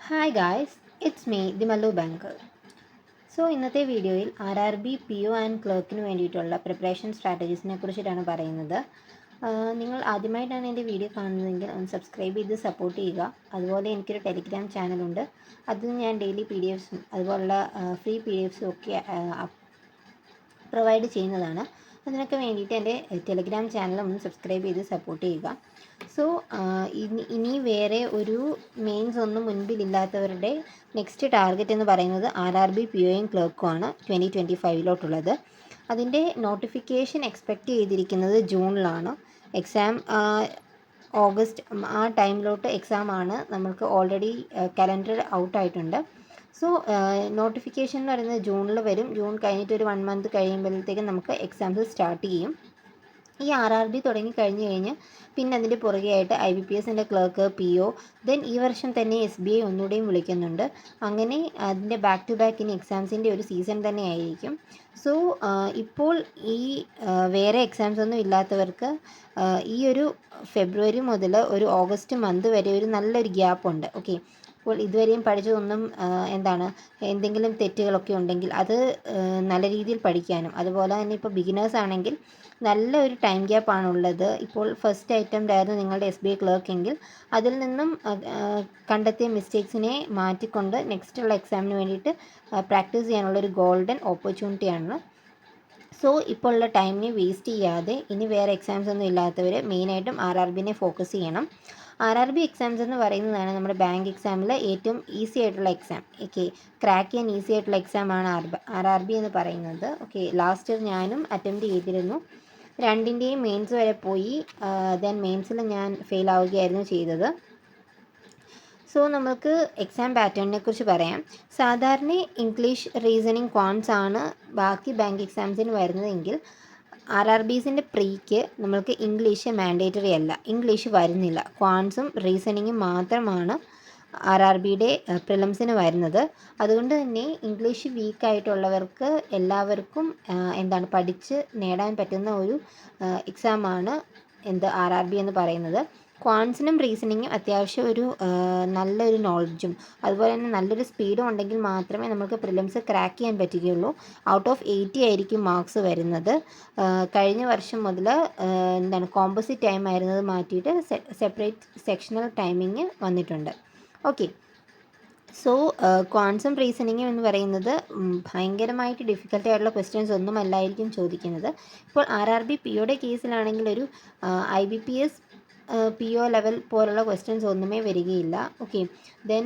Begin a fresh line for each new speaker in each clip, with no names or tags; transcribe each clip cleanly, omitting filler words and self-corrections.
Hi guys, it's me the Mallu banker. ഇന്നത്തെ വീഡിയോയിൽ RRB PO and ക്ലർക്കിന് വേണ്ടിയിട്ടുള്ള പ്രിപ്പറേഷൻ സ്ട്രാറ്റജീസിനെ കുറിച്ചിട്ടാണ് പറയുന്നത്. നിങ്ങൾ ആദ്യമായിട്ടാണ് എൻ്റെ വീഡിയോ കാണുന്നതെങ്കിൽ ഒന്ന് സബ്സ്ക്രൈബ് ചെയ്ത് സപ്പോർട്ട് ചെയ്യുക. അതുപോലെ എനിക്കൊരു ടെലിഗ്രാം ചാനലുണ്ട്. അതിൽ ഞാൻ ഡെയിലി PDFസും അതുപോലുള്ള ഫ്രീ PDFസും ഒക്കെ പ്രൊവൈഡ് ചെയ്യുന്നതാണ്. അതിനൊക്കെ വേണ്ടിയിട്ട് എൻ്റെ ടെലിഗ്രാം ചാനൽ ഒന്ന് സബ്സ്ക്രൈബ് ചെയ്ത് സപ്പോർട്ട് ചെയ്യുക. ഇനി വേറെ ഒരു മെയിൻസ് ഒന്നും മുൻപിലില്ലാത്തവരുടെ നെക്സ്റ്റ് ടാർഗറ്റ് എന്ന് പറയുന്നത് RRB POയും ക്ലർക്കുമാണ് 2025 അതിൻ്റെ നോട്ടിഫിക്കേഷൻ എക്സ്പെക്റ്റ് ചെയ്തിരിക്കുന്നത് ജൂണിലാണ്. എക്സാം ഓഗസ്റ്റ് ആ ടൈമിലോട്ട് എക്സാമാണ്. നമുക്ക് ഓൾറെഡി കലണ്ടർ ഔട്ടായിട്ടുണ്ട്. നോട്ടിഫിക്കേഷൻ എന്ന് പറയുന്നത് ജൂണിൽ വരും. ജൂൺ കഴിഞ്ഞിട്ട് ഒരു 1 മന്ത് കഴിയുമ്പോഴത്തേക്കും നമുക്ക് എക്സാംസ് സ്റ്റാർട്ട് ചെയ്യും. ഈ RRB തുടങ്ങി കഴിഞ്ഞ് പിന്നെ അതിൻ്റെ പുറകെയായിട്ട് IBPSൻ്റെ ക്ലർക്ക്, PO, ദെൻ ഈ വർഷം തന്നെ SBI ഒന്നുകൂടെയും വിളിക്കുന്നുണ്ട്. അങ്ങനെ അതിൻ്റെ ബാക്ക് ടു ബാക്ക് ഇനി എക്സാംസിൻ്റെ ഒരു സീസൺ തന്നെ ആയിരിക്കും. ഇപ്പോൾ ഈ വേറെ എക്സാംസ് ഒന്നും ഇല്ലാത്തവർക്ക് ഈ ഒരു ഫെബ്രുവരി മുതൽ ഒരു ഓഗസ്റ്റ് മന്ത് വരെ ഒരു നല്ലൊരു ഗ്യാപ്പുണ്ട്. ഓക്കെ, അപ്പോൾ ഇതുവരെയും പഠിച്ചതൊന്നും എന്തെങ്കിലും തെറ്റുകളൊക്കെ ഉണ്ടെങ്കിൽ അത് നല്ല രീതിയിൽ പഠിക്കാനും, അതുപോലെ തന്നെ ഇപ്പോൾ ബിഗിനേഴ്സ് ആണെങ്കിൽ നല്ല ഒരു ടൈം ഗ്യാപ്പാണുള്ളത്. ഇപ്പോൾ ഫസ്റ്റ് അറ്റംപ്റ്റ് നിങ്ങളുടെ SBI ക്ലർക്ക് എങ്കിൽ അതിൽ നിന്നും കണ്ടെത്തിയ മിസ്റ്റേക്സിനെ മാറ്റിക്കൊണ്ട് നെക്സ്റ്റുള്ള എക്സാമിന് വേണ്ടിയിട്ട് പ്രാക്ടീസ് ചെയ്യാനുള്ളൊരു ഗോൾഡൻ ഓപ്പർച്യൂണിറ്റിയാണ്. ഇപ്പോൾ ഉള്ള ടൈമിനെ വേസ്റ്റ് ചെയ്യാതെ ഇനി വേറെ എക്സാംസ് ഒന്നും ഇല്ലാത്തവർ മെയിനായിട്ടും RRBനെ ഫോക്കസ് ചെയ്യണം. RRB എക്സാംസ് എന്ന് പറയുന്നതാണ് നമ്മുടെ ബാങ്ക് എക്സാമിൽ ഏറ്റവും ഈസി ആയിട്ടുള്ള എക്സാം. ഓക്കെ, ക്രാക്ക് ചെയ്യാൻ ഈസി ആയിട്ടുള്ള എക്സാമാണ് RRB എന്ന് പറയുന്നത്. ഓക്കെ, ലാസ്റ്റ് ഞാനും അറ്റംപ്റ്റ് ചെയ്തിരുന്നു. രണ്ടിൻ്റെയും മെയിൻസ് വരെ പോയി. ദെൻ മെയിൻസിൽ ഞാൻ ഫെയിൽ ആവുകയായിരുന്നു ചെയ്തത്. നമുക്ക് എക്സാം പാറ്റേണിനെ കുറിച്ച് പറയാം. സാധാരണ ഇംഗ്ലീഷ്, റീസണിങ്, ക്വാൺസ് ആണ് ബാക്കി ബാങ്ക് എക്സാംസിന് വരുന്നതെങ്കിൽ RRBസിൻ്റെ പ്രീക്ക് നമ്മൾക്ക് ഇംഗ്ലീഷ് മാൻഡേറ്ററി അല്ല, ഇംഗ്ലീഷ് വരുന്നില്ല. ക്വാൺസും റീസണിങ്ങും മാത്രമാണ് RRBയുടെ പ്രിലിംസിന് വരുന്നത്. അതുകൊണ്ട് തന്നെ ഇംഗ്ലീഷ് വീക്കായിട്ടുള്ളവർക്ക് എല്ലാവർക്കും പഠിച്ച് നേടാൻ പറ്റുന്ന ഒരു എക്സാമാണ് RRB എന്ന് പറയുന്നത്. ക്വാൺസിനും റീസണിങ്ങും അത്യാവശ്യം ഒരു നല്ലൊരു നോളജും അതുപോലെ തന്നെ നല്ലൊരു സ്പീഡും ഉണ്ടെങ്കിൽ മാത്രമേ നമുക്ക് പ്രിലിംസ് ക്രാക്ക് ചെയ്യാൻ പറ്റുകയുള്ളൂ. ഔട്ട് ഓഫ് 80 ആയിരിക്കും മാർക്സ് വരുന്നത്. കഴിഞ്ഞ വർഷം മുതൽ കോമ്പോസിറ്റ് ടൈം ആയിരുന്നത് മാറ്റിയിട്ട് സെപ്പറേറ്റ് സെക്ഷണൽ ടൈമിങ് വന്നിട്ടുണ്ട്. ഓക്കെ, ക്വാൺസും റീസണിങ്ങും എന്ന് പറയുന്നത് ഭയങ്കരമായിട്ട് ഡിഫിക്കൽട്ടി ആയിട്ടുള്ള ക്വസ്റ്റ്യൻസ് ഒന്നും അല്ലായിരിക്കും ചോദിക്കുന്നത്. ഇപ്പോൾ RRB POയുടെ കേസിലാണെങ്കിൽ ഒരു IBPS PO ലെവൽ പോലുള്ള ക്വസ്റ്റ്യൻസ് ഒന്നുമേ വരികയില്ല. ഓക്കെ, ദെൻ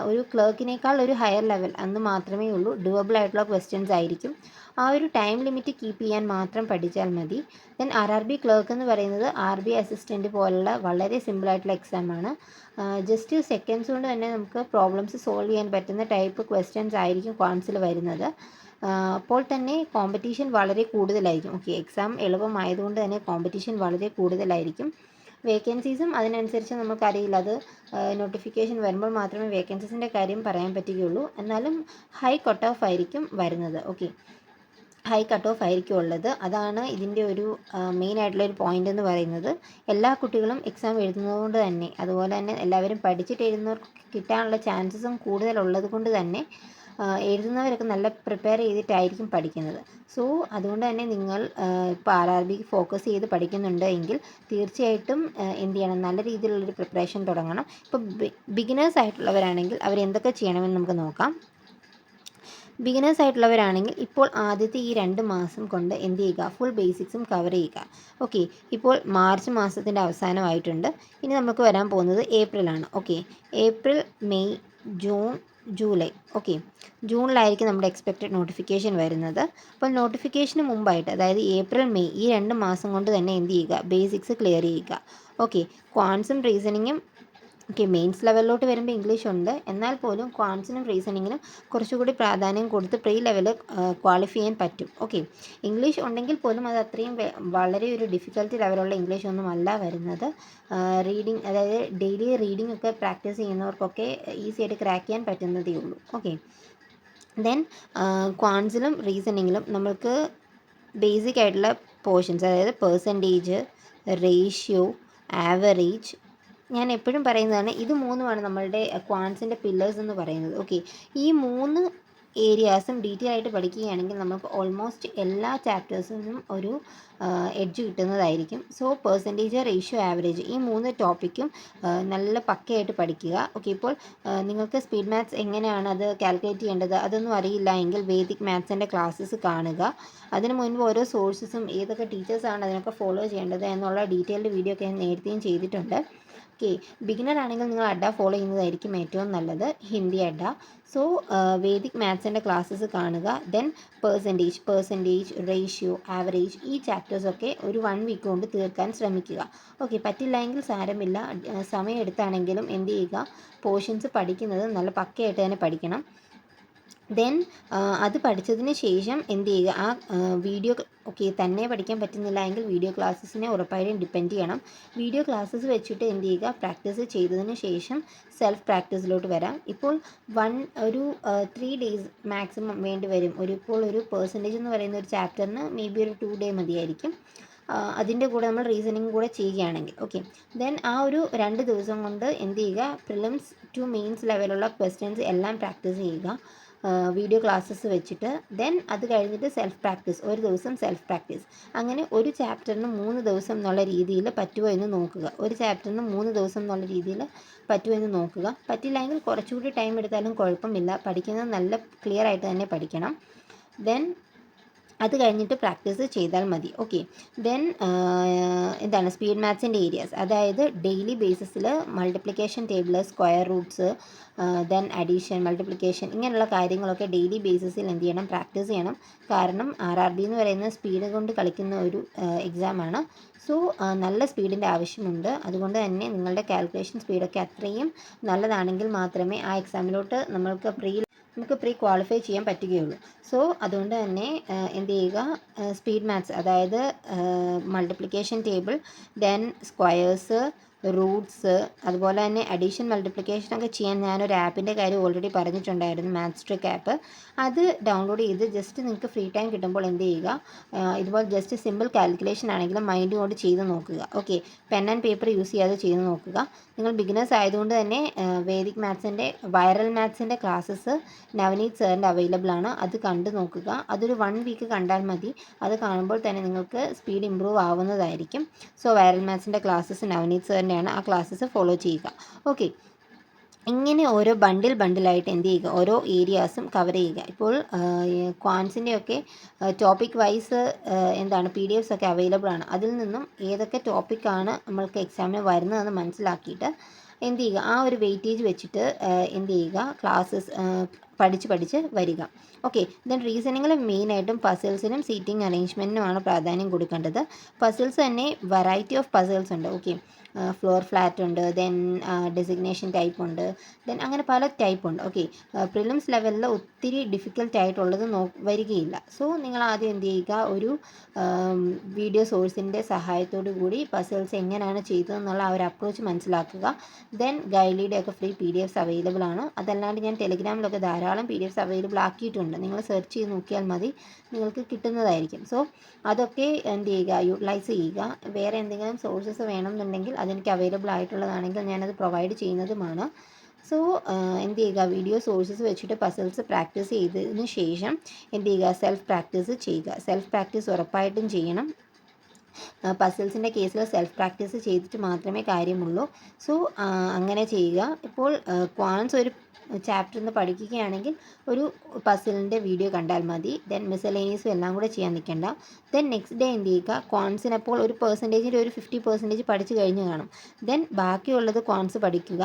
ഒരു ക്ലർക്കിനേക്കാൾ ഒരു ഹയർ ലെവൽ അന്ന് മാത്രമേ ഉള്ളൂ. ഡുവബിൾ ആയിട്ടുള്ള ക്വസ്റ്റ്യൻസ് ആയിരിക്കും. ആ ഒരു ടൈം ലിമിറ്റ് കീപ്പ് ചെയ്യാൻ മാത്രം പഠിച്ചാൽ മതി. ദെൻ RRB ക്ലർക്ക് എന്ന് പറയുന്നത് RB അസിസ്റ്റൻറ്റ് പോലുള്ള വളരെ സിമ്പിളായിട്ടുള്ള എക്സാമാണ്. ജസ്റ്റ് സെക്കൻഡ്സ് കൊണ്ട് തന്നെ നമുക്ക് പ്രോബ്ലംസ് സോൾവ് ചെയ്യാൻ പറ്റുന്ന ടൈപ്പ് ക്വസ്റ്റ്യൻസ് ആയിരിക്കും ക്വാൺസിൽ വരുന്നത്. അപ്പോൾ തന്നെ കോമ്പറ്റീഷൻ വളരെ കൂടുതലായിരിക്കും. ഓക്കെ, എക്സാം എളുപ്പമായതുകൊണ്ട് തന്നെ കോമ്പറ്റീഷൻ വളരെ കൂടുതലായിരിക്കും. വേക്കൻസീസും അതിനനുസരിച്ച് നമുക്കറിയില്ല. അത് നോട്ടിഫിക്കേഷൻ വരുമ്പോൾ മാത്രമേ വേക്കൻസീസിൻ്റെ കാര്യം പറയാൻ പറ്റുകയുള്ളൂ. എന്നാലും ഹൈ കട്ട് ഓഫ് ആയിരിക്കും വരുന്നത്. ഓക്കെ, ഹൈ കട്ട് ഓഫ് ആയിരിക്കും ഉള്ളത്. അതാണ് ഇതിൻ്റെ ഒരു മെയിൻ ആയിട്ടുള്ളൊരു പോയിൻ്റ് എന്ന് പറയുന്നത്. എല്ലാ കുട്ടികളും എക്സാം എഴുതുന്നതുകൊണ്ട് തന്നെ, അതുപോലെ തന്നെ എല്ലാവരും പഠിച്ചിട്ട് എഴുതുന്നവർക്ക് കിട്ടാനുള്ള ചാൻസസും കൂടുതലുള്ളത് കൊണ്ട് തന്നെ എഴുതുന്നവരൊക്കെ നല്ല പ്രിപ്പയർ ചെയ്തിട്ടായിരിക്കും പഠിക്കുന്നത്. അതുകൊണ്ട് തന്നെ നിങ്ങൾ ഇപ്പോൾ RRB ഫോക്കസ് ചെയ്ത് പഠിക്കുന്നുണ്ട് എങ്കിൽ തീർച്ചയായിട്ടും നല്ല രീതിയിലുള്ളൊരു പ്രിപ്പറേഷൻ തുടങ്ങണം. ഇപ്പോൾ ബിഗിനേഴ്സ് ആയിട്ടുള്ളവരാണെങ്കിൽ അവരെന്തൊക്കെ ചെയ്യണമെന്ന് നമുക്ക് നോക്കാം. ബിഗിനേഴ്സ് ആയിട്ടുള്ളവരാണെങ്കിൽ ഇപ്പോൾ ആദ്യത്തെ ഈ 2 മാസം കൊണ്ട് ഫുൾ ബേസിക്സും കവർ ചെയ്യുക. ഓക്കെ, ഇപ്പോൾ മാർച്ച് മാസത്തിൻ്റെ അവസാനമായിട്ടുണ്ട്. ഇനി നമുക്ക് വരാൻ പോകുന്നത് ഏപ്രിലാണ്. Okay, April, May, June, July. Okay, ജൂണിലായിരിക്കും നമ്മുടെ എക്സ്പെക്റ്റഡ് നോട്ടിഫിക്കേഷൻ വരുന്നത്. അപ്പോൾ നോട്ടിഫിക്കേഷന് മുമ്പായിട്ട്, അതായത് ഏപ്രിൽ, മെയ് ഈ 2 മാസം കൊണ്ട് തന്നെ ബേസിക്സ് ക്ലിയർ ചെയ്യുക. ഓക്കെ, ക്വാൺസും റീസണിങ്ങും മെയിൻസ് ലെവലിലോട്ട് വരുമ്പോൾ ഇംഗ്ലീഷ് ഉണ്ട്. എന്നാൽ പോലും ക്വാൺസിനും റീസണിങ്ങിനും കുറച്ചുകൂടി പ്രാധാന്യം കൊടുത്ത് പ്രീ ലെവൽ ക്വാളിഫൈ ചെയ്യാൻ പറ്റും. ഓക്കെ, ഇംഗ്ലീഷ് ഉണ്ടെങ്കിൽ പോലും അത് അത്രയും വളരെ ഒരു ഡിഫിക്കൽട്ടി ലെവലുള്ള ഇംഗ്ലീഷ് ഒന്നും അല്ല വരുന്നത്. റീഡിങ്, അതായത് ഡെയിലി റീഡിംഗ് ഒക്കെ പ്രാക്ടീസ് ചെയ്യുന്നവർക്കൊക്കെ ഈസി ആയിട്ട് ക്രാക്ക് ചെയ്യാൻ പറ്റുന്നതേ ഉള്ളൂ. ഓക്കെ, ദെൻ ക്വാൺസിലും റീസണിങ്ങിലും നമ്മൾക്ക് ബേസിക് ആയിട്ടുള്ള പോർഷൻസ്, അതായത് പെർസെൻറ്റേജ്, റേഷ്യോ, ആവറേജ്, ഞാൻ എപ്പോഴും പറയുന്നതാണ്, ഇത് മൂന്നുമാണ് നമ്മളുടെ ക്വാൻസിൻ്റെ പില്ലേഴ്സ് എന്ന് പറയുന്നത്. ഓക്കെ, ഈ 3 ഏരിയാസും ഡീറ്റെയിൽ ആയിട്ട് പഠിക്കുകയാണെങ്കിൽ നമുക്ക് ഓൾമോസ്റ്റ് എല്ലാ ചാപ്റ്റേഴ്സിനും ഒരു എഡ്ജ് കിട്ടുന്നതായിരിക്കും. സോ പെർസെൻറ്റേജ്, റേഷ്യോ, ആവറേജ് ഈ 3 ടോപ്പിക്കും നല്ല പക്കയായിട്ട് പഠിക്കുക. ഓക്കെ, ഇപ്പോൾ നിങ്ങൾക്ക് സ്പീഡ് മാത്സ് എങ്ങനെയാണ് അത് കാൽക്കുലേറ്റ് ചെയ്യേണ്ടത് അതൊന്നും അറിയില്ല എങ്കിൽ വേദിക് മാത്സിൻ്റെ ക്ലാസ്സസ് കാണുക. അതിന് മുൻപ് ഓരോ സോഴ്സസും ഏതൊക്കെ ടീച്ചേഴ്സാണ് അതിനൊക്കെ ഫോളോ ചെയ്യേണ്ടത് എന്നുള്ള ഡീറ്റെയിൽഡ് വീഡിയോ ഒക്കെ ഞാൻ നേരത്തെയും ചെയ്തിട്ടുണ്ട്. ഓക്കെ, ബിഗിനർ ആണെങ്കിൽ നിങ്ങൾ അഡ്ഡ ഫോളോ ചെയ്യുന്നതായിരിക്കും ഏറ്റവും നല്ലത്, ഹിന്ദി അഡ്ഡ. സോ വേദിക് മാത്സിൻ്റെ ക്ലാസ്സസ് കാണുക. ദെൻ പേഴ്സൻറ്റേജ്, റേഷ്യോ, ആവറേജ് ഈ ചാപ്റ്റേഴ്സൊക്കെ ഒരു 1 വീക്ക് കൊണ്ട് തീർക്കാൻ ശ്രമിക്കുക. ഓക്കെ, പറ്റില്ല എങ്കിൽ സാരമില്ല, സമയം എടുത്താണെങ്കിലും എന്ത് ചെയ്യുക, പോർഷൻസ് പഠിക്കുന്നത് നല്ല പക്കയായിട്ട് തന്നെ പഠിക്കണം. ദെൻ അത് പഠിച്ചതിന് ശേഷം എന്ത് ചെയ്യുക, ആ വീഡിയോ ഓക്കെ തന്നെ പഠിക്കാൻ പറ്റുന്നില്ല എങ്കിൽ വീഡിയോ ക്ലാസ്സസിനെ ഉറപ്പായിട്ടും ഡിപ്പെൻഡ് ചെയ്യണം. വീഡിയോ ക്ലാസ്സസ് വെച്ചിട്ട് എന്ത് ചെയ്യുക, പ്രാക്ടീസ് ചെയ്തതിന് ശേഷം സെൽഫ് പ്രാക്ടീസിലോട്ട് വരാം. ഇപ്പോൾ ഒരു 3 ഡേയ്സ് മാക്സിമം വേണ്ടി വരും. ഇപ്പോൾ ഒരു പെർസെൻറ്റേജ് എന്ന് പറയുന്ന ഒരു ചാപ്റ്ററിന് മേ ബി ഒരു 2 ഡേ മതിയായിരിക്കും. അതിൻ്റെ കൂടെ നമ്മൾ റീസണിങ് കൂടെ ചെയ്യുകയാണെങ്കിൽ. ഓക്കെ, ദെൻ ആ ഒരു 2 ദിവസം കൊണ്ട് എന്ത് ചെയ്യുക, പ്രിലിംസ് ടു മെയിൻസ് ലെവലുള്ള ക്വസ്റ്റ്യൻസ് എല്ലാം പ്രാക്ടീസ് ചെയ്യുക വീഡിയോ ക്ലാസ്സസ് വെച്ചിട്ട്. ദെൻ അത് കഴിഞ്ഞിട്ട് സെൽഫ് പ്രാക്ടീസ്, ഒരു ദിവസം സെൽഫ് പ്രാക്ടീസ്. അങ്ങനെ ഒരു ചാപ്റ്ററിന് 3 ദിവസം എന്നുള്ള രീതിയിൽ പറ്റുമോ എന്ന് നോക്കുക. ഒരു ചാപ്റ്ററിന് 3 ദിവസം എന്നുള്ള രീതിയിൽ പറ്റുമോ എന്ന് നോക്കുക. പറ്റില്ലെങ്കിൽ കുറച്ചുകൂടി ടൈം എടുത്താലും കുഴപ്പമില്ല, പഠിക്കുന്നത് നല്ല ക്ലിയർ ആയിട്ട് തന്നെ പഠിക്കണം. ദെൻ അത് കഴിഞ്ഞിട്ട് പ്രാക്ടീസ് ചെയ്താൽ മതി. ഓക്കെ, ദെൻ എന്താണ് സ്പീഡ് മാത്സിൻ്റെ ഏരിയാസ്, അതായത് ഡെയിലി ബേസിസിൽ multiplication table, square roots, then addition, multiplication ഇങ്ങനെയുള്ള കാര്യങ്ങളൊക്കെ ഡെയിലി ബേസിസിൽ എന്ത് ചെയ്യണം, പ്രാക്ടീസ് ചെയ്യണം. കാരണം RRB എന്ന് പറയുന്ന സ്പീഡ് കൊണ്ട് കളിക്കുന്ന ഒരു എക്സാമാണ്. സോ നല്ല സ്പീഡിൻ്റെ ആവശ്യമുണ്ട്. അതുകൊണ്ട് തന്നെ നിങ്ങളുടെ കാൽക്കുലേഷൻ സ്പീഡൊക്കെ അത്രയും നല്ലതാണെങ്കിൽ മാത്രമേ ആ എക്സാമിലോട്ട് നമുക്ക് പ്രീ ക്വാളിഫൈ ചെയ്യാൻ പറ്റുകയുള്ളൂ. സോ അതുകൊണ്ട് തന്നെ എന്ത് ചെയ്യുക, സ്പീഡ് മാത്സ് അതായത് multiplication table, then squares, Roots, അതുപോലെ തന്നെ അഡീഷൻ, മൾട്ടിപ്ലിക്കേഷനൊക്കെ ചെയ്യാൻ ഞാനൊരു ആപ്പിൻ്റെ കാര്യം ഓൾറെഡി പറഞ്ഞിട്ടുണ്ടായിരുന്നു, മാത്സ് ട്രിക്ക് ആപ്പ്. അത് ഡൗൺലോഡ് ചെയ്ത് ജസ്റ്റ് നിങ്ങൾക്ക് ഫ്രീ ടൈം കിട്ടുമ്പോൾ എന്ത് ചെയ്യുക, ഇതുപോലെ ജസ്റ്റ് സിമ്പിൾ കാൽക്കുലേഷൻ ആണെങ്കിലും മൈൻഡ് കൊണ്ട് ചെയ്ത് നോക്കുക. Okay, pen and paper use ചെയ്യാതെ ചെയ്ത് നോക്കുക. നിങ്ങൾ ബിഗിനേഴ്സ് ആയതുകൊണ്ട് തന്നെ വേദിക് മാത്സിൻ്റെ വൈറൽ മാത്സിൻ്റെ ക്ലാസ്സസ് നവനീത് സാറിൻ്റെ അവൈലബിൾ ആണ്, അത് കണ്ടു നോക്കുക. അതൊരു 1 വീക്ക് കണ്ടാൽ മതി. അത് കാണുമ്പോൾ തന്നെ നിങ്ങൾക്ക് സ്പീഡ് ഇമ്പ്രൂവ് ആവുന്നതായിരിക്കും. സോ വൈറൽ മാത്സിൻ്റെ ക്ലാസ്സസ് നവനീത് സാറിൻ്റെയാണ്, ആ ക്ലാസ്സസ് ഫോളോ ചെയ്യുക. ഓക്കെ, ഇങ്ങനെ ഓരോ ബണ്ടിലായിട്ട് എന്ത് ചെയ്യുക, ഓരോ ഏരിയാസും കവർ ചെയ്യുക. ഇപ്പോൾ ക്വാൻസിൻ്റെയൊക്കെ ടോപ്പിക് വൈസ് എന്താണ് PDF ഒക്കെ അവൈലബിൾ ആണ്. അതിൽ നിന്നും ഏതൊക്കെ ടോപ്പിക്കാണ് നമ്മൾക്ക് എക്സാമിന് വരുന്നതെന്ന് മനസ്സിലാക്കിയിട്ട് എന്ത് ചെയ്യുക, ആ ഒരു വെയിറ്റേജ് വെച്ചിട്ട് എന്ത് ചെയ്യുക, ക്ലാസ്സസ് പഠിച്ച് വരിക. ഓക്കെ, ദെൻ റീസണിങ്ങിൽ മെയിനായിട്ടും പസിൽസിനും സീറ്റിംഗ് അറേഞ്ച്മെൻറ്റിനുമാണ് പ്രാധാന്യം കൊടുക്കേണ്ടത്. പസിൽസ് തന്നെ വെറൈറ്റി ഓഫ് പസിൽസ് ഉണ്ട്. ഓക്കെ, ഫ്ലോർ ഫ്ലാറ്റ് ഉണ്ട്, ദെൻ ഡെസിഗ്നേഷൻ ടൈപ്പ് ഉണ്ട്, ദെൻ അങ്ങനെ പല ടൈപ്പ് ഉണ്ട്. ഓക്കെ, പ്രിലിംസ് ലെവലിൽ ഒത്തിരി ഡിഫിക്കൽട്ട് ആയിട്ടുള്ളത് വരികയില്ല. സോ നിങ്ങൾ ആദ്യം എന്ത് ചെയ്യുക, ഒരു വീഡിയോ സോഴ്സിൻ്റെ സഹായത്തോടു കൂടി പസിൽസ് എങ്ങനെയാണ് ചെയ്തതെന്നുള്ള ആ ഒരു അപ്രോച്ച് മനസ്സിലാക്കുക. ദെൻ ഗൈലിയുടെ ഒക്കെ ഫ്രീ PDFs അവൈലബിൾ ആണ്. അതല്ലാണ്ട് ഞാൻ ടെലിഗ്രാമിലൊക്കെ ധാരാളം PDFs അവൈലബിൾ ആക്കിയിട്ടുണ്ട്. നിങ്ങൾ സെർച്ച് ചെയ്ത് നോക്കിയാൽ മതി, നിങ്ങൾക്ക് കിട്ടുന്നതായിരിക്കും. സോ അതൊക്കെ എന്ത് ചെയ്യുക, യൂട്ടിലൈസ് ചെയ്യുക. വേറെ എന്തെങ്കിലും സോഴ്സസ് വേണമെന്നുണ്ടെങ്കിൽ അതെനിക്ക് അവൈലബിൾ ആയിട്ടുള്ളതാണെങ്കിൽ ഞാനത് പ്രൊവൈഡ് ചെയ്യുന്നതുമാണ്. സോ എന്ത് ചെയ്യുക, വീഡിയോ സോഴ്സസ് വെച്ചിട്ട് പസിൽസ് പ്രാക്ടീസ് ചെയ്തതിന് ശേഷം എന്ത് ചെയ്യുക, സെൽഫ് പ്രാക്ടീസ് ചെയ്യുക. സെൽഫ് പ്രാക്ടീസ് ഉറപ്പായിട്ടും ചെയ്യണം. പസിൽസിൻ്റെ കേസിൽ സെൽഫ് പ്രാക്ടീസ് ചെയ്തിട്ട് മാത്രമേ കാര്യമുള്ളൂ. സോ അങ്ങനെ ചെയ്യുക. ഇപ്പോൾ ക്വാൻസ് ഒരു ചാപ്റ്ററിൽ നിന്ന് പഠിക്കുകയാണെങ്കിൽ ഒരു പസിലിൻ്റെ വീഡിയോ കണ്ടാൽ മതി. ദെൻ മിസലേനിയസും എല്ലാം കൂടെ ചെയ്യാൻ നിൽക്കേണ്ട. ദെൻ നെക്സ്റ്റ് ഡേ എന്ത് ചെയ്യുക, ക്വാൻസിനപ്പോൾ ഒരു പെർസെൻറ്റേജിൻ്റെ ഒരു 50% പഠിച്ചു കഴിഞ്ഞ് കാണും. ദെൻ ബാക്കിയുള്ളത് ക്വാൻസ് പഠിക്കുക.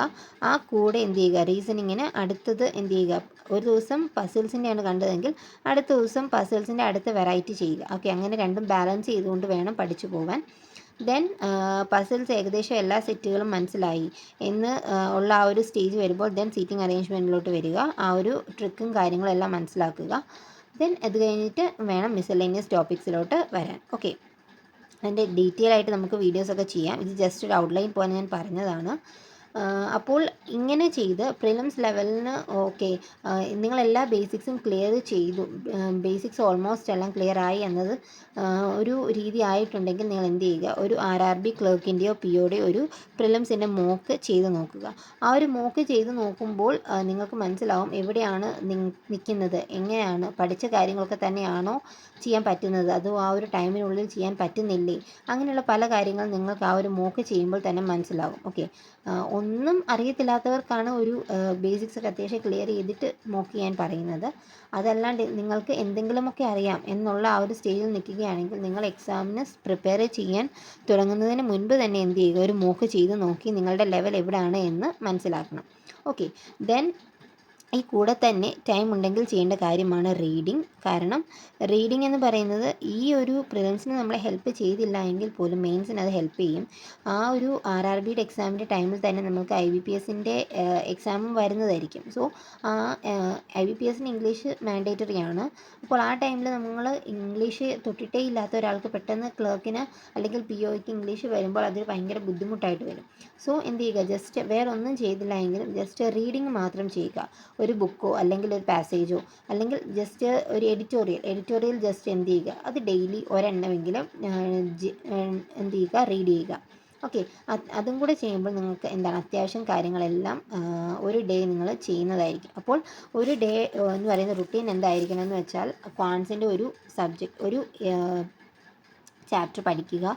ആ കൂടെ എന്ത് ചെയ്യുക, റീസണിങ്ങിന് അടുത്തത് എന്ത് ചെയ്യുക, ഒരു ദിവസം പസിൽസിൻ്റെയാണ് കണ്ടതെങ്കിൽ അടുത്ത ദിവസം പസിൽസിൻ്റെ അടുത്ത വെറൈറ്റി ചെയ്യുക. ഓക്കെ, അങ്ങനെ രണ്ടും ബാലൻസ് ചെയ്തുകൊണ്ട് വേണം പഠിച്ചു പോകാൻ. ദെൻ പസിൽസ് ഏകദേശം എല്ലാ സെറ്റുകളും മനസ്സിലായി എന്ന് ഉള്ള ആ ഒരു സ്റ്റേജ് വരുമ്പോൾ ദെൻ സീറ്റിംഗ് അറേഞ്ച്മെൻറ്റിലോട്ട് വരിക. ആ ഒരു ട്രിക്കും കാര്യങ്ങളും എല്ലാം മനസ്സിലാക്കുക. ദെൻ അത് കഴിഞ്ഞിട്ട് വേണം മിസലേനിയസ് ടോപ്പിക്സിലോട്ട് വരാൻ. ഓക്കെ, അതിൻ്റെ ഡീറ്റെയിൽ ആയിട്ട് നമുക്ക് വീഡിയോസൊക്കെ ചെയ്യാം. ഇത് ജസ്റ്റ് ഒരു ഔട്ട്ലൈൻ പോലെ ഞാൻ പറഞ്ഞതാണ്. അപ്പോൾ ഇങ്ങനെ ചെയ്ത് പ്രിലിംസ് ലെവലിന് ഓക്കെ നിങ്ങളെല്ലാ ബേസിക്സും ക്ലിയർ ചെയ്തു, ബേസിക്സ് ഓൾമോസ്റ്റ് എല്ലാം ക്ലിയർ ആയി എന്നത് ഒരു രീതി ആയിട്ടുണ്ടെങ്കിൽ നിങ്ങൾ എന്ത് ചെയ്യുക, ഒരു RRB ക്ലർക്കിൻ്റെയോ പിയോടെയോ ഒരു പ്രിലിംസിൻ്റെ മോക്ക് ചെയ്ത് നോക്കുക. ആ ഒരു മോക്ക് ചെയ്ത് നോക്കുമ്പോൾ നിങ്ങൾക്ക് മനസ്സിലാവും എവിടെയാണ് നിൽക്കുന്നത്, എങ്ങനെയാണ് പഠിച്ച കാര്യങ്ങളൊക്കെ തന്നെയാണോ ചെയ്യാൻ പറ്റുന്നത്, അതോ ആ ഒരു ടൈമിനുള്ളിൽ ചെയ്യാൻ പറ്റുന്നില്ലേ, അങ്ങനെയുള്ള പല കാര്യങ്ങളും നിങ്ങൾക്ക് ആ ഒരു മോക്ക് ചെയ്യുമ്പോൾ തന്നെ മനസ്സിലാവും. ഓക്കെ, ഒന്നും അറിയത്തില്ലാത്തവർക്കാണ് ഒരു ബേസിക്സ് ഒക്കെ അത്യാവശ്യം ക്ലിയർ ചെയ്തിട്ട് മോക്ക് ചെയ്യാൻ പറയുന്നത്. അതല്ലാണ്ട് നിങ്ങൾക്ക് എന്തെങ്കിലുമൊക്കെ അറിയാം എന്നുള്ള ആ ഒരു സ്റ്റേജിൽ നിൽക്കുകയാണെങ്കിൽ നിങ്ങൾ എക്സാമിന് പ്രിപ്പയർ ചെയ്യാൻ തുടങ്ങുന്നതിന് മുൻപ് തന്നെ എന്ത് ചെയ്യുക, ഒരു മോക്ക് ചെയ്ത് നോക്കി നിങ്ങളുടെ ലെവൽ എവിടെയാണ് എന്ന് മനസ്സിലാക്കണം. ഓക്കെ, ദെൻ ഈ കൂടെ തന്നെ ടൈം ഉണ്ടെങ്കിൽ ചെയ്യേണ്ട കാര്യമാണ് റീഡിങ്. കാരണം റീഡിങ് എന്ന് പറയുന്നത് ഈ ഒരു പ്രിലിംസിന് നമ്മളെ ഹെൽപ്പ് ചെയ്തില്ല എങ്കിൽ പോലും മെയിൻസിന് അത് ഹെൽപ്പ് ചെയ്യും. ആ ഒരു RRBയുടെ എക്സാമിൻ്റെ ടൈമിൽ തന്നെ നമുക്ക് IBPSൻ്റെ എക്സാമും വരുന്നതായിരിക്കും. സോ ആ IBPSന് ഇംഗ്ലീഷ് മാൻഡേറ്ററി ആണ്. അപ്പോൾ ആ ടൈമിൽ നമ്മൾ ഇംഗ്ലീഷ് തൊട്ടിട്ടേ ഇല്ലാത്ത ഒരാൾക്ക് പെട്ടെന്ന് ക്ലർക്കിന് അല്ലെങ്കിൽ POയ്ക്ക് ഇംഗ്ലീഷ് വരുമ്പോൾ അതൊരു ഭയങ്കര ബുദ്ധിമുട്ടായിട്ട് വരും. സോ എന്ത് ചെയ്യുക, ജസ്റ്റ് വേറെ ഒന്നും ചെയ്തില്ല എങ്കിലും ജസ്റ്റ് റീഡിങ് മാത്രം ചെയ്യുക. ഒരു ബുക്കോ അല്ലെങ്കിൽ ഒരു പാസേജോ അല്ലെങ്കിൽ ജസ്റ്റ് ഒരു എഡിറ്റോറിയൽ ജസ്റ്റ് എന്ത് ചെയ്യുക, അത് ഡെയിലി ഒരെണ്ണമെങ്കിലും എന്ത് ചെയ്യുക, റീഡ് ചെയ്യുക. ഓക്കെ, അതും കൂടെ ചെയ്യുമ്പോൾ നിങ്ങൾക്ക് എന്താണ് അത്യാവശ്യം കാര്യങ്ങളെല്ലാം ഒരു ഡേ നിങ്ങൾ ചെയ്യുന്നതായിരിക്കും. അപ്പോൾ ഒരു ഡേ എന്ന് പറയുന്ന റുട്ടീൻ എന്തായിരിക്കണം എന്ന് വെച്ചാൽ ക്വാൻസിൻ്റെ ഒരു സബ്ജക്റ്റ്, ഒരു ചാപ്റ്റർ പഠിക്കുക,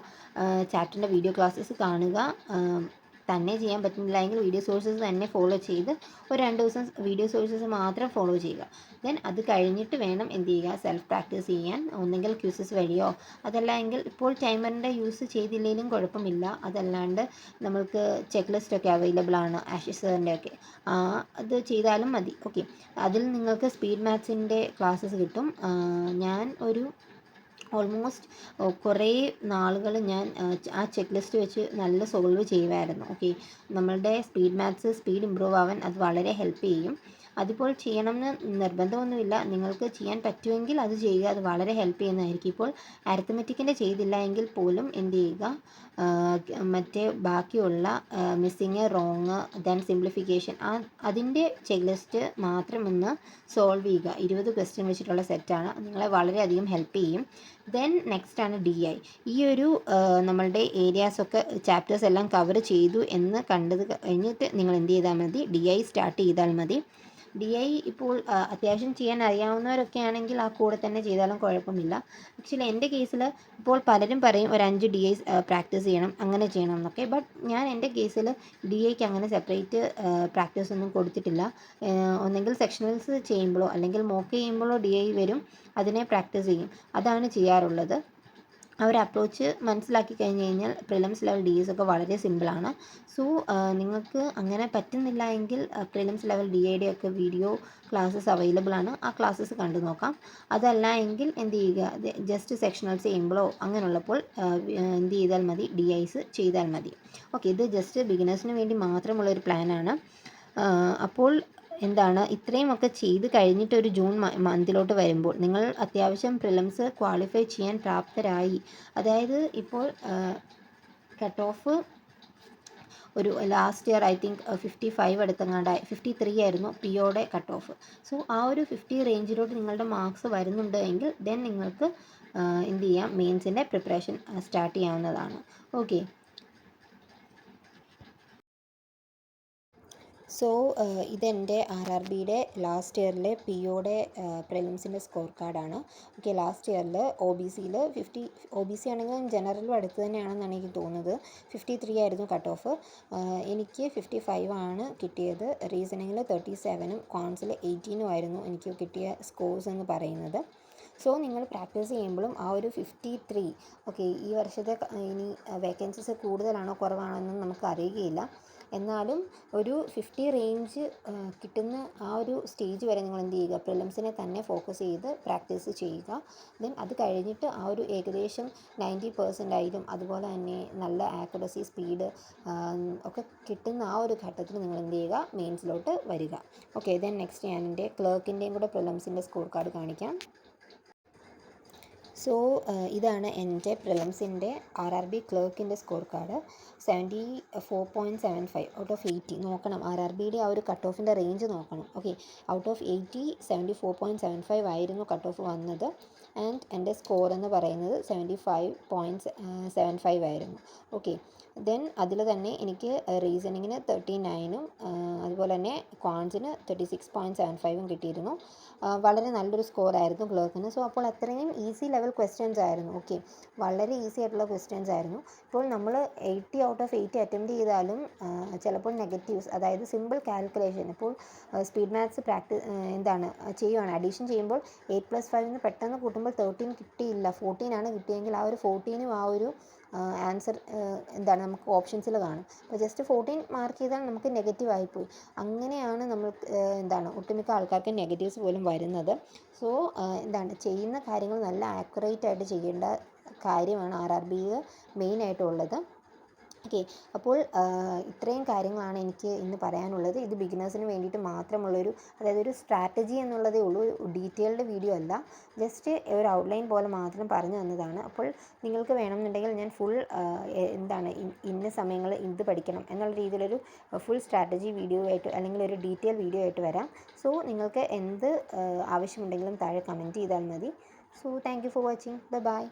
ചാപ്റ്ററിൻ്റെ വീഡിയോ ക്ലാസ്സസ് കാണുക, തന്നെ ചെയ്യാൻ പറ്റുന്നില്ല എങ്കിൽ വീഡിയോ സോഴ്സസ് തന്നെ ഫോളോ ചെയ്ത് ഒരു 2 ദിവസം വീഡിയോ സോഴ്സസ് മാത്രം ഫോളോ ചെയ്യുക. ദെൻ അത് കഴിഞ്ഞിട്ട് വേണം എന്ത് ചെയ്യുക, സെൽഫ് പ്രാക്ടീസ് ചെയ്യാൻ. ഒന്നെങ്കിൽ ക്വിസസ് വഴിയോ, അതല്ല എങ്കിൽ ഇപ്പോൾ ടൈമറിൻ്റെ യൂസ് ചെയ്തില്ലെങ്കിലും കുഴപ്പമില്ല, അതല്ലാണ്ട് നമ്മൾക്ക് ചെക്ക് ലിസ്റ്റൊക്കെ അവൈലബിൾ ആണ്, ആഷിഷ് സാറിൻ്റെ ഒക്കെ, അത് ചെയ്താലും മതി. ഓക്കെ, അതിൽ നിങ്ങൾക്ക് സ്പീഡ് മാത്സിൻ്റെ ക്ലാസ്സസ് കിട്ടും. ഞാൻ ഒരു ഓൾമോസ്റ്റ് കുറേ നാളുകൾ ഞാൻ ആ ചെക്ക് ലിസ്റ്റ് വെച്ച് നല്ല സോൾവ് ചെയ്യുമായിരുന്നു. ഓക്കെ, നമ്മളുടെ സ്പീഡ് ഇമ്പ്രൂവ് ആവാൻ അത് വളരെ ഹെൽപ്പ് ചെയ്യും. അതിപ്പോൾ ചെയ്യണമെന്ന് നിർബന്ധമൊന്നുമില്ല, നിങ്ങൾക്ക് ചെയ്യാൻ പറ്റുമെങ്കിൽ അത് ചെയ്യുക, അത് വളരെ ഹെൽപ്പ് ചെയ്യുന്നതായിരിക്കും. ഇപ്പോൾ അരിത്തമെറ്റിക്കിൻ്റെ ചെയ്തില്ല എങ്കിൽ പോലും എന്ത് ചെയ്യുക, മറ്റേ ബാക്കിയുള്ള മിസ്സിങ്, റോങ്, ദെൻ സിംപ്ലിഫിക്കേഷൻ, അതിൻ്റെ ചെക്ക് ലിസ്റ്റ് മാത്രം ഒന്ന് സോൾവ് ചെയ്യുക. 20 ക്വസ്റ്റ്യൻ വെച്ചിട്ടുള്ള സെറ്റാണ്, നിങ്ങളെ വളരെയധികം ഹെൽപ്പ് ചെയ്യും. ദെൻ നെക്സ്റ്റ് ആണ് DI. ഈ ഒരു നമ്മളുടെ ഏരിയാസൊക്കെ ചാപ്റ്റേഴ്സ് എല്ലാം കവർ ചെയ്തു എന്ന് കണ്ടത് കഴിഞ്ഞിട്ട് നിങ്ങൾ എന്ത് ചെയ്താൽ മതി, DI സ്റ്റാർട്ട് ചെയ്താൽ മതി. DI ഇപ്പോൾ അത്യാവശ്യം ചെയ്യാൻ അറിയാവുന്നവരൊക്കെ ആണെങ്കിൽ ആ കൂടെ തന്നെ ചെയ്താലും കുഴപ്പമില്ല. ആക്ച്വലി എൻ്റെ കേസിൽ ഇപ്പോൾ പലരും പറയും ഒരു 5 DI പ്രാക്ടീസ് ചെയ്യണം, അങ്ങനെ ചെയ്യണം എന്നൊക്കെ. ബട്ട് ഞാൻ എൻ്റെ കേസിൽ DIക്ക് അങ്ങനെ സെപ്പറേറ്റ് പ്രാക്ടീസ് ഒന്നും കൊടുത്തിട്ടില്ല. ഒന്നെങ്കിൽ സെക്ഷണൽസ് ചെയ്യുമ്പോഴോ അല്ലെങ്കിൽ മോക്ക് ചെയ്യുമ്പോഴോ DI വരും, അതിനെ പ്രാക്ടീസ് ചെയ്യും, അതാണ് ചെയ്യാറുള്ളത്. ആ ഒരു അപ്രോച്ച് മനസ്സിലാക്കി കഴിഞ്ഞ് കഴിഞ്ഞാൽ പ്രിലിംസ് ലെവൽ DIs ഒക്കെ വളരെ സിമ്പിളാണ്. സോ നിങ്ങൾക്ക് അങ്ങനെ പറ്റുന്നില്ല എങ്കിൽ പ്രിലിംസ് ലെവൽ DIയുടെ ഒക്കെ വീഡിയോ ക്ലാസ്സസ് അവൈലബിൾ ആണ്, ആ ക്ലാസ്സസ് കണ്ടു നോക്കാം. അതല്ല എങ്കിൽ എന്ത് ചെയ്യുക, ജസ്റ്റ് സെക്ഷണൽസ് ചെയ്യുമ്പോഴോ അങ്ങനെയുള്ളപ്പോൾ എന്ത് ചെയ്താൽ മതി, DIs ചെയ്താൽ മതി. ഓക്കെ, ഇത് ജസ്റ്റ് ബിഗിനേഴ്സിന് വേണ്ടി മാത്രമുള്ളൊരു പ്ലാനാണ്. അപ്പോൾ എന്താണ്, ഇത്രയുമൊക്കെ ചെയ്ത് കഴിഞ്ഞിട്ട് ഒരു ജൂൺ മന്തിലോട്ട് വരുമ്പോൾ നിങ്ങൾ അത്യാവശ്യം പ്രിലിംസ് ക്വാളിഫൈ ചെയ്യാൻ പ്രാപ്തരായി. അതായത് ഇപ്പോൾ കട്ട് ഓഫ് ഒരു ലാസ്റ്റ് ഇയർ ഐ തിങ്ക് 55 അടുത്തെങ്ങാണ്ടായി, 53 ആയിരുന്നു പിയോടെ കട്ട് ഓഫ്. സോ ആ ഒരു 50 റേഞ്ചിലോട്ട് നിങ്ങളുടെ മാർക്സ് വരുന്നുണ്ട് എങ്കിൽ ദെൻ നിങ്ങൾക്ക് എന്ത് ചെയ്യാം, മെയിൻസിൻ്റെ പ്രിപ്പറേഷൻ സ്റ്റാർട്ട് ചെയ്യാവുന്നതാണ്. ഓക്കെ, സോ ഇതെൻ്റെ RRBയുടെ ലാസ്റ്റ് ഇയറിലെ പിയോടെ പ്രിലിംസിൻ്റെ സ്കോർ കാർഡാണ്. ഓക്കെ, ലാസ്റ്റ് ഇയറിൽ OBCയിൽ 50, OBC ആണെങ്കിലും ജനറലും അടുത്ത് തന്നെയാണെന്നാണ് എനിക്ക് തോന്നുന്നത്. 53 ആയിരുന്നു കട്ട് ഓഫ്, എനിക്ക് 55 ആണ് കിട്ടിയത്. റീസണിങ്ങിൽ 37ഉം ക്വാൻസിൽ 18ഉം ആയിരുന്നു എനിക്ക് കിട്ടിയ സ്കോർസ് എന്ന് പറയുന്നത്. സോ നിങ്ങൾ പ്രാക്ടീസ് ചെയ്യുമ്പോഴും ആ ഒരു 53, ഓക്കെ, ഈ വർഷത്തെ ഇനി വേക്കൻസീസ് കൂടുതലാണോ കുറവാണോ എന്നൊന്നും നമുക്ക് അറിയുകയില്ല. എന്നാലും ഒരു 50 റേഞ്ച് കിട്ടുന്ന ആ ഒരു സ്റ്റേജ് വരെ നിങ്ങൾ എന്ത് ചെയ്യുക, പ്രിലിംസിനെ തന്നെ ഫോക്കസ് ചെയ്ത് പ്രാക്ടീസ് ചെയ്യുക. ദെൻ അത് കഴിഞ്ഞിട്ട് ആ ഒരു ഏകദേശം 90% ആയാലും അതുപോലെ തന്നെ നല്ല ആക്യുറസി, സ്പീഡ് ഒക്കെ കിട്ടുന്ന ആ ഒരു ഘട്ടത്തിൽ നിങ്ങൾ എന്ത് ചെയ്യുക, മെയിൻസിലോട്ട് വരിക. ഓക്കെ, ദെൻ നെക്സ്റ്റ് ഞാൻ എൻ്റെ ക്ലർക്കിൻ്റെയും കൂടെ പ്രിലിംസിൻ്റെ സ്കോർ കാർഡ് കാണിക്കാം. സോ ഇതാണ് എൻ്റെ പ്രിലിംസിൻ്റെ RRB ക്ലർക്കിൻ്റെ സ്കോർ കാർഡ്. 74.75 out of 80. നോക്കണം, RRBയുടെ ആ ഒരു കട്ട് ഓഫിൻ്റെ റേഞ്ച് നോക്കണം. ഓക്കെ, ഔട്ട് ഓഫ് 80 74.75 ആയിരുന്നു കട്ട് ഓഫ് വന്നത്. ആൻഡ് എൻ്റെ സ്കോർ എന്ന് പറയുന്നത് 75.75 ആയിരുന്നു. ഓക്കെ, ദെൻ അതിൽ തന്നെ എനിക്ക് റീസണിങ്ങിന് 39ഉം അതുപോലെ തന്നെ ക്വാൺസിന് 36.75ഉം കിട്ടിയിരുന്നു. വളരെ നല്ലൊരു സ്കോർ ആയിരുന്നു ക്ലർക്കിന്. സോ അപ്പോൾ അത്രയും ഈസി ലെവൽ ക്വസ്റ്റ്യൻസ് ആയിരുന്നു. ഓക്കെ, വളരെ ഈസി ആയിട്ടുള്ള ക്വസ്റ്റ്യൻസ് ആയിരുന്നു. ഇപ്പോൾ നമ്മൾ 80 ഔട്ട് ഓഫ് 80 അറ്റംപ്റ്റ് ചെയ്താലും ചിലപ്പോൾ നെഗറ്റീവ്സ്, അതായത് സിമ്പിൾ കാൽക്കുലേഷൻ, ഇപ്പോൾ സ്പീഡ് മാത്സ് ചെയ്യുവാണ്, അഡീഷൻ ചെയ്യുമ്പോൾ 8+5 പെട്ടെന്ന് കൂട്ടുമ്പോൾ 13 കിട്ടിയില്ല, 14 ആണ് കിട്ടിയെങ്കിൽ ആ ഒരു 14ഉം ആ ഒരു ആൻസർ നമുക്ക് ഓപ്ഷൻസിൽ കാണും. അപ്പോൾ ജസ്റ്റ് 14 മാർക്ക് ചെയ്താൽ നമുക്ക് നെഗറ്റീവ് ആയിപ്പോയി. അങ്ങനെയാണ് നമ്മൾ ഒട്ടുമിക്ക ആൾക്കാർക്ക് നെഗറ്റീവ്സ് പോലും വരുന്നത്. സോ ചെയ്യുന്ന കാര്യങ്ങൾ നല്ല ആക്യുറേറ്റ് ആയിട്ട് ചെയ്യേണ്ട കാര്യമാണ് RRBയിൽ മെയിനായിട്ടുള്ളത്. ഓക്കെ, അപ്പോൾ ഇത്രയും കാര്യങ്ങളാണ് എനിക്ക് ഇന്ന് പറയാനുള്ളത്. ഇത് ബിഗിനേഴ്സിന് വേണ്ടിയിട്ട് മാത്രമുള്ളൊരു, അതായത് ഒരു സ്ട്രാറ്റജി എന്നുള്ളതേ ഉള്ളൂ, ഒരു ഡീറ്റെയിൽഡ് വീഡിയോ അല്ല, ജസ്റ്റ് ഒരു ഔട്ട്ലൈൻ പോലെ മാത്രം പറഞ്ഞു തന്നതാണ്. അപ്പോൾ നിങ്ങൾക്ക് വേണമെന്നുണ്ടെങ്കിൽ ഞാൻ ഫുൾ ഇന്ന സമയങ്ങൾ ഇത് പഠിക്കണം എന്നുള്ള രീതിയിലൊരു ഫുൾ സ്ട്രാറ്റജി വീഡിയോ ആയിട്ട് അല്ലെങ്കിൽ ഒരു ഡീറ്റെയിൽ വീഡിയോ ആയിട്ട് വരാം. സോ നിങ്ങൾക്ക് എന്ത് ആവശ്യമുണ്ടെങ്കിലും താഴെ കമൻറ്റ് ചെയ്താൽ മതി. So thank you for watching. By.